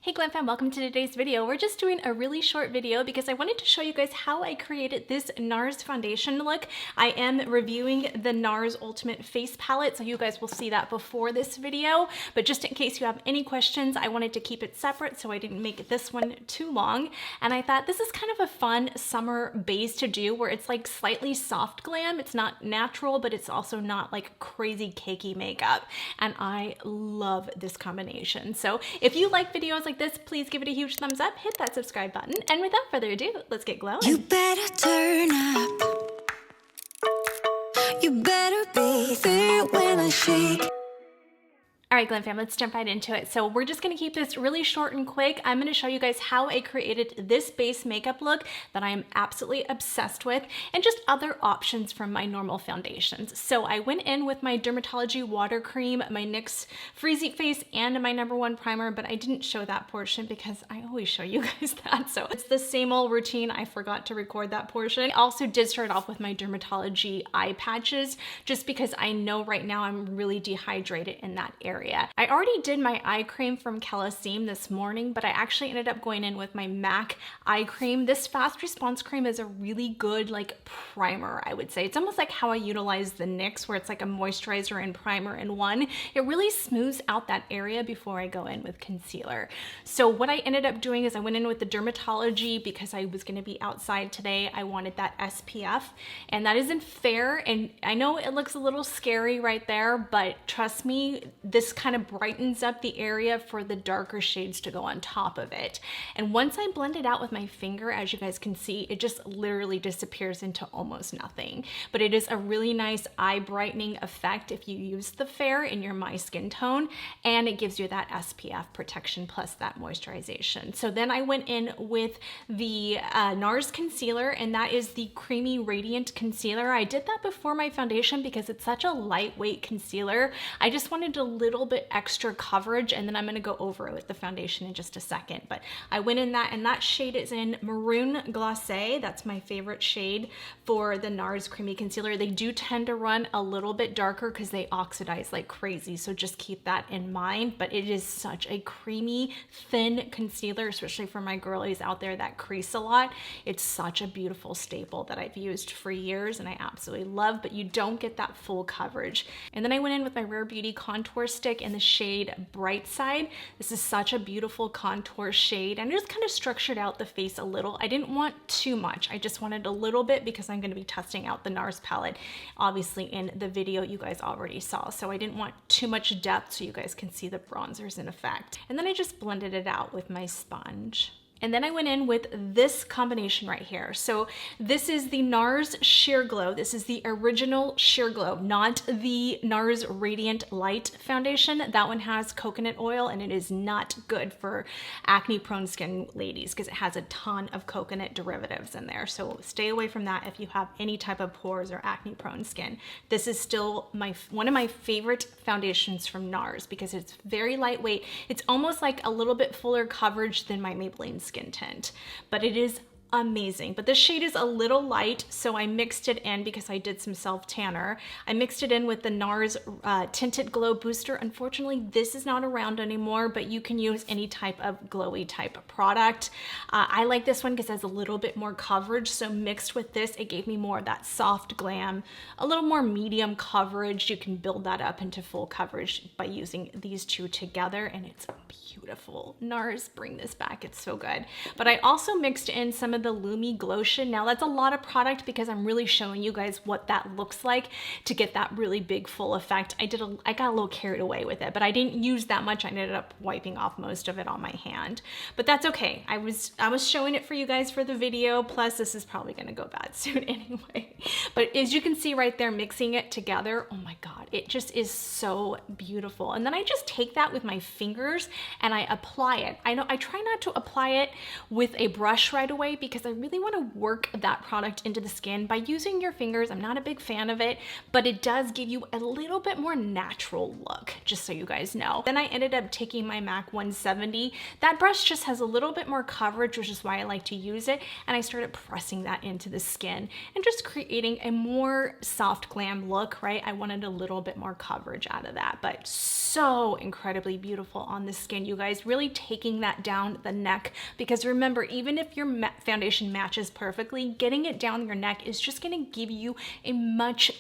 Hey Glam Fam, welcome to today's video. We're just doing a really short video because I wanted to show you guys how I created this NARS foundation look. I am reviewing the NARS Ultimate Face Palette, so you guys will see that before this video. But just in case you have any questions, I wanted to keep it separate so I didn't make this one too long. And I thought this is kind of a fun summer base to do where it's like slightly soft glam. It's not natural, but it's also not like crazy cakey makeup. And I love this combination. So if you like videos like this, please give it a huge thumbs up, hit that subscribe button, and without further ado, let's get glowing. You better turn up. You better be there when I shake. All right, Glam Fam, let's jump right into it. So we're just gonna keep this really short and quick. I'm gonna show you guys how I created this base makeup look that I am absolutely obsessed with, and just other options from my normal foundations. So I went in with my Dermatology Water Cream, my NYX Freezy Face, and my #1 primer, but I didn't show that portion because I always show you guys that. So it's the same old routine. I forgot to record that portion. I also did start off with my Dermatology eye patches, just because I know right now I'm really dehydrated in that area. I already did my eye cream from Calaseem this morning, but I actually ended up going in with my MAC eye cream. This fast response cream is a really good like primer, I would say. It's almost like how I utilize the NYX, where it's like a moisturizer and primer in one. It really smooths out that area before I go in with concealer. So what I ended up doing is I went in with the Dermatology because I was gonna be outside today. I wanted that SPF, and that is in Fair, and I know it looks a little scary right there, but trust me, this kind of brightens up the area for the darker shades to go on top of it. And once I blend it out with my finger, as you guys can see, it just literally disappears into almost nothing. But it is a really nice eye brightening effect if you use the Fair in your My Skin tone, and it gives you that SPF protection plus that moisturization. So then I went in with the NARS concealer, and that is the Creamy Radiant Concealer. I did that before my foundation because it's such a lightweight concealer. I just wanted a little bit extra coverage, and then I'm going to go over it with the foundation in just a second. But I went in that, and that shade is in Maroon Glacé. That's my favorite shade for the NARS Creamy Concealer. They do tend to run a little bit darker because they oxidize like crazy, so just keep that in mind. But it is such a creamy, thin concealer, especially for my girlies out there that crease a lot. It's such a beautiful staple that I've used for years and I absolutely love, but you don't get that full coverage. And then I went in with my Rare Beauty contour stick in the shade Bright Side. This is such a beautiful contour shade, and I just kind of structured out the face a little. I didn't want too much. I just wanted a little bit because I'm going to be testing out the NARS palette, obviously in the video you guys already saw. So I didn't want too much depth so you guys can see the bronzers in effect. And then I just blended it out with my sponge. And then I went in with this combination right here. So this is the NARS Sheer Glow. This is the original Sheer Glow, not the NARS Radiant Light foundation. That one has coconut oil, and it is not good for acne prone skin ladies because it has a ton of coconut derivatives in there. So stay away from that if you have any type of pores or acne prone skin. This is still one of my favorite foundations from NARS because it's very lightweight. It's almost like a little bit fuller coverage than my Maybelline Skin Tint, but it is amazing. But this shade is a little light, so I mixed it in because I did some self tanner. I mixed it in with the NARS Tinted Glow Booster. Unfortunately, this is not around anymore, but you can use any type of glowy type of product. I like this one because it has a little bit more coverage, so mixed with this, it gave me more of that soft glam, a little more medium coverage. You can build that up into full coverage by using these two together, and it's beautiful. NARS, bring this back. It's so good. But I also mixed in some of the Lumi Glotion. Now that's a lot of product because I'm really showing you guys what that looks like to get that really big full effect. I got a little carried away with it, but I didn't use that much. I ended up wiping off most of it on my hand, but that's okay. I was showing it for you guys for the video. Plus this is probably going to go bad soon anyway. But as you can see right there, mixing it together, oh my God, it just is so beautiful. And then I just take that with my fingers and I apply it. I try not to apply it with a brush right away because I really want to work that product into the skin by using your fingers. I'm not a big fan of it, but it does give you a little bit more natural look, just so you guys know. Then I ended up taking my MAC 170. That brush just has a little bit more coverage, which is why I like to use it. And I started pressing that into the skin and just creating a more soft glam look, right? I wanted a little bit more coverage out of that, but so incredibly beautiful on the skin, you guys. Really taking that down the neck, because remember, even if your foundation matches perfectly, getting it down your neck is just going to give you a much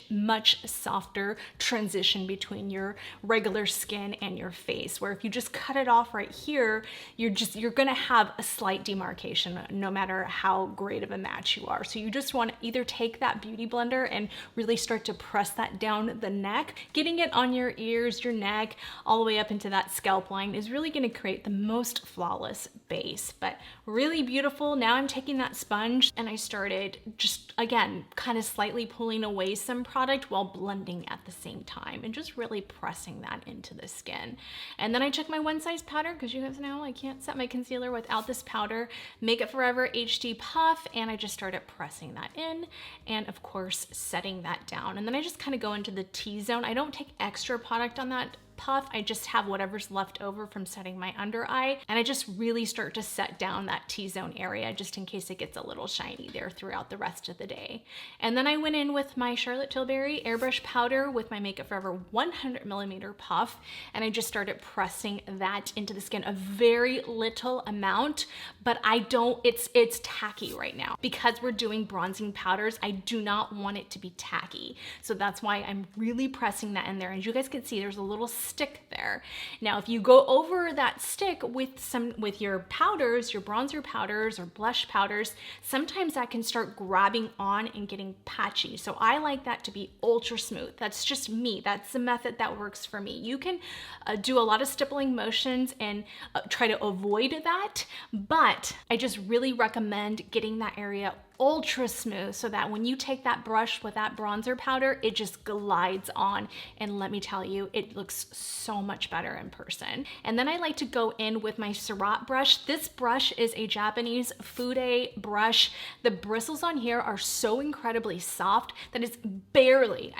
softer transition between your regular skin and your face, where if you just cut it off right here, you're going to have a slight demarcation no matter how great of a match you are. So you just want to either take that beauty blender and really start to press that down the neck. Getting it on your ears, your neck, all the way up into that scalp line is really going to create the most flawless base, but really beautiful. Now I'm taking that sponge and I started just, again, kind of slightly pulling away some product while blending at the same time and just really pressing that into the skin. And then I took my One Size powder, because you guys know I can't set my concealer without this powder, Make It Forever HD Puff, and I just started pressing that in and of course setting that down. And then I just kind of go into the T-zone. I don't take extra product on that puff. I just have whatever's left over from setting my under eye, and I just really start to set down that T-zone area just in case it gets a little shiny there throughout the rest of the day. And then I went in with my Charlotte Tilbury airbrush powder with my Make It Forever 100mm puff, and I just started pressing that into the skin. A very little amount, but it's tacky right now. Because we're doing bronzing powders, I do not want it to be tacky. So that's why I'm really pressing that in there. And you guys can see there's a little stick there. Now, if you go over that stick with your powders, your bronzer powders or blush powders, sometimes that can start grabbing on and getting patchy. So I like that to be ultra smooth. That's just me. That's the method that works for me. You can do a lot of stippling motions and try to avoid that, but I just really recommend getting that area ultra smooth so that when you take that brush with that bronzer powder, it just glides on. And let me tell you, it looks so much better in person. And then I like to go in with my Surratt brush. This brush is a Japanese Fude brush. The bristles on here are so incredibly soft that it's barely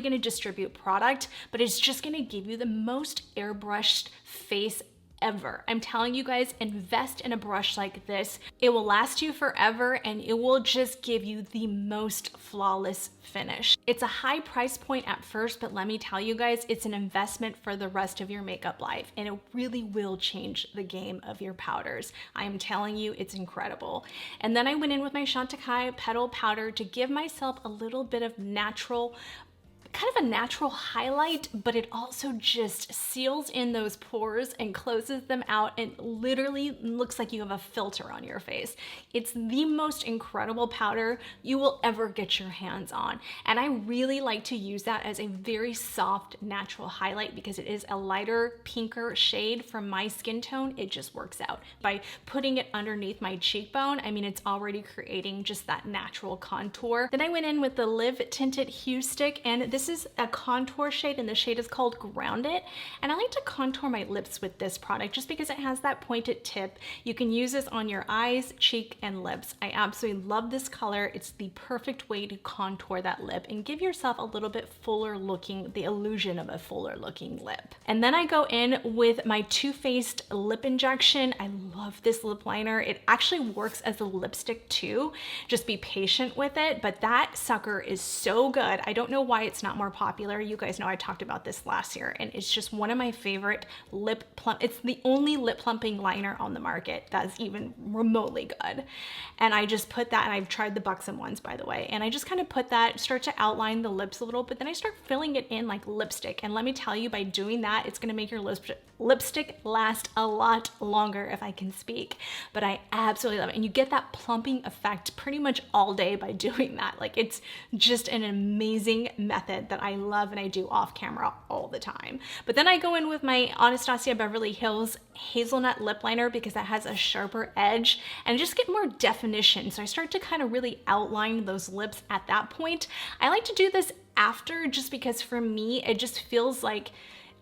gonna distribute product, but it's just gonna give you the most airbrushed face ever. I'm telling you guys, invest in a brush like this. It will last you forever and it will just give you the most flawless finish. It's a high price point at first, but let me tell you guys, it's an investment for the rest of your makeup life, and it really will change the game of your powders. I am telling you, it's incredible. And then I went in with my Chantecaille Petal Powder to give myself a little bit of kind of a natural highlight, but it also just seals in those pores and closes them out and literally looks like you have a filter on your face. It's the most incredible powder you will ever get your hands on. And I really like to use that as a very soft, natural highlight because it is a lighter, pinker shade from my skin tone. It just works out. By putting it underneath my cheekbone, I mean, it's already creating just that natural contour. Then I went in with the Live Tinted Hue Stick, and this is a contour shade, and the shade is called Ground It. And I like to contour my lips with this product just because it has that pointed tip. You can use this on your eyes, cheek, and lips. I absolutely love this color. It's the perfect way to contour that lip and give yourself a little bit fuller looking, the illusion of a fuller looking lip. And then I go in with my Too Faced Lip Injection. I love this lip liner. It actually works as a lipstick too. Just be patient with it, but that sucker is so good. I don't know why it's not more popular. You guys know I talked about this last year, and it's just one of my favorite lip plump. It's the only lip plumping liner on the market that's even remotely good. And I just put that, and I've tried the Buxom ones, by the way, and I just kind of put that, start to outline the lips a little, but then I start filling it in like lipstick. And let me tell you, by doing that, it's gonna make your lipstick last a lot longer, if I can speak. But I absolutely love it. And you get that plumping effect pretty much all day by doing that. Like, it's just an amazing method that I love and I do off camera all the time. But then I go in with my Anastasia Beverly Hills Hazelnut Lip Liner because that has a sharper edge and just get more definition. So I start to kind of really outline those lips at that point. I like to do this after just because for me, it just feels like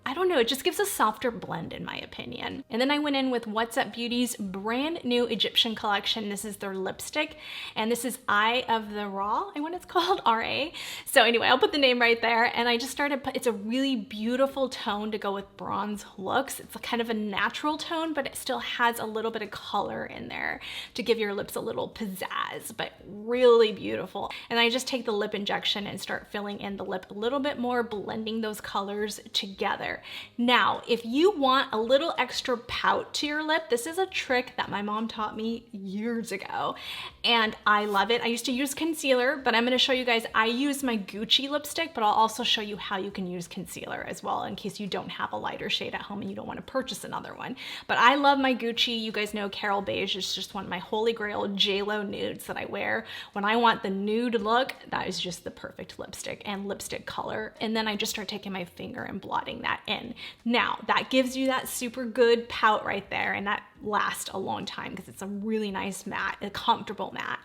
I don't know, it just gives a softer blend in my opinion. And then I went in with What's Up Beauty's brand new Egyptian collection. This is their lipstick, and this is Eye of the Raw, I want it's called, R-A. So anyway, I'll put the name right there. And I just started, it's a really beautiful tone to go with bronze looks. It's a kind of a natural tone, but it still has a little bit of color in there to give your lips a little pizzazz, but really beautiful. And I just take the lip injection and start filling in the lip a little bit more, blending those colors together. Now, if you want a little extra pout to your lip, this is a trick that my mom taught me years ago, and I love it. I used to use concealer, but I'm gonna show you guys, I use my Gucci lipstick, but I'll also show you how you can use concealer as well in case you don't have a lighter shade at home and you don't wanna purchase another one. But I love my Gucci. You guys know Carol Beige is just one of my holy grail JLo nudes that I wear. When I want the nude look, that is just the perfect lipstick and lipstick color. And then I just start taking my finger and blotting that in. Now, that gives you that super good pout right there, and that lasts a long time because it's a really nice matte, a comfortable matte.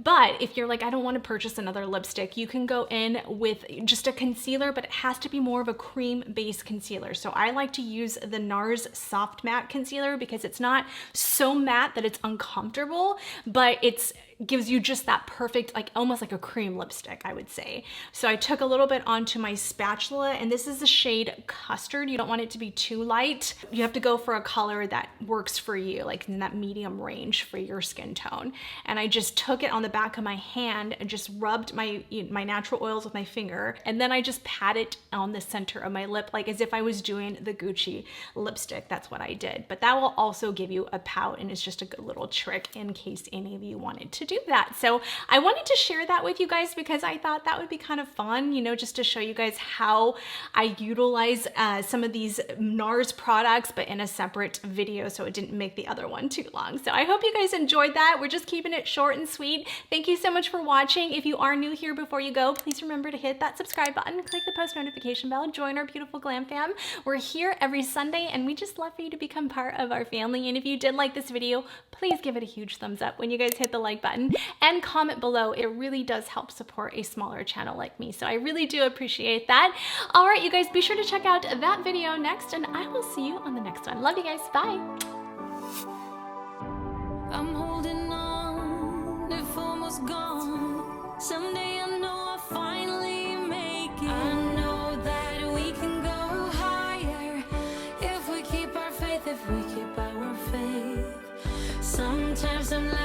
But if you're like, I don't want to purchase another lipstick, you can go in with just a concealer, but it has to be more of a cream-based concealer. So I like to use the NARS Soft Matte Concealer because it's not so matte that it's uncomfortable, but it's gives you just that perfect, like almost like a cream lipstick, I would say. So I took a little bit onto my spatula, and this is the shade Custard. You don't want it to be too light. You have to go for a color that works for you, like in that medium range for your skin tone. And I just took it on the back of my hand and just rubbed my natural oils with my finger, and then I just pat it on the center of my lip, like as if I was doing the Gucci lipstick. That's what I did. But that will also give you a pout, and it's just a good little trick in case any of you wanted to do that. So I wanted to share that with you guys because I thought that would be kind of fun, you know, just to show you guys how I utilize some of these NARS products, but in a separate video, so it didn't make the other one too long. So I hope you guys enjoyed that. We're just keeping it short and sweet. Thank you so much for watching. If you are new here, before you go, please remember to hit that subscribe button, click the post notification bell, join our beautiful glam fam. We're here every Sunday, and we just love for you to become part of our family. And if you did like this video, please give it a huge thumbs up when you guys hit the like button and comment below. It really does help support a smaller channel like me, so I really do appreciate that. All right, you guys, be sure to check out that video next, and I will see you on the next one. Love you guys. Bye. I'm holding on, if almost gone. Someday I know I'll finally make it. I know that we can go higher if we keep our faith, if we keep our faith. Sometimes I'm like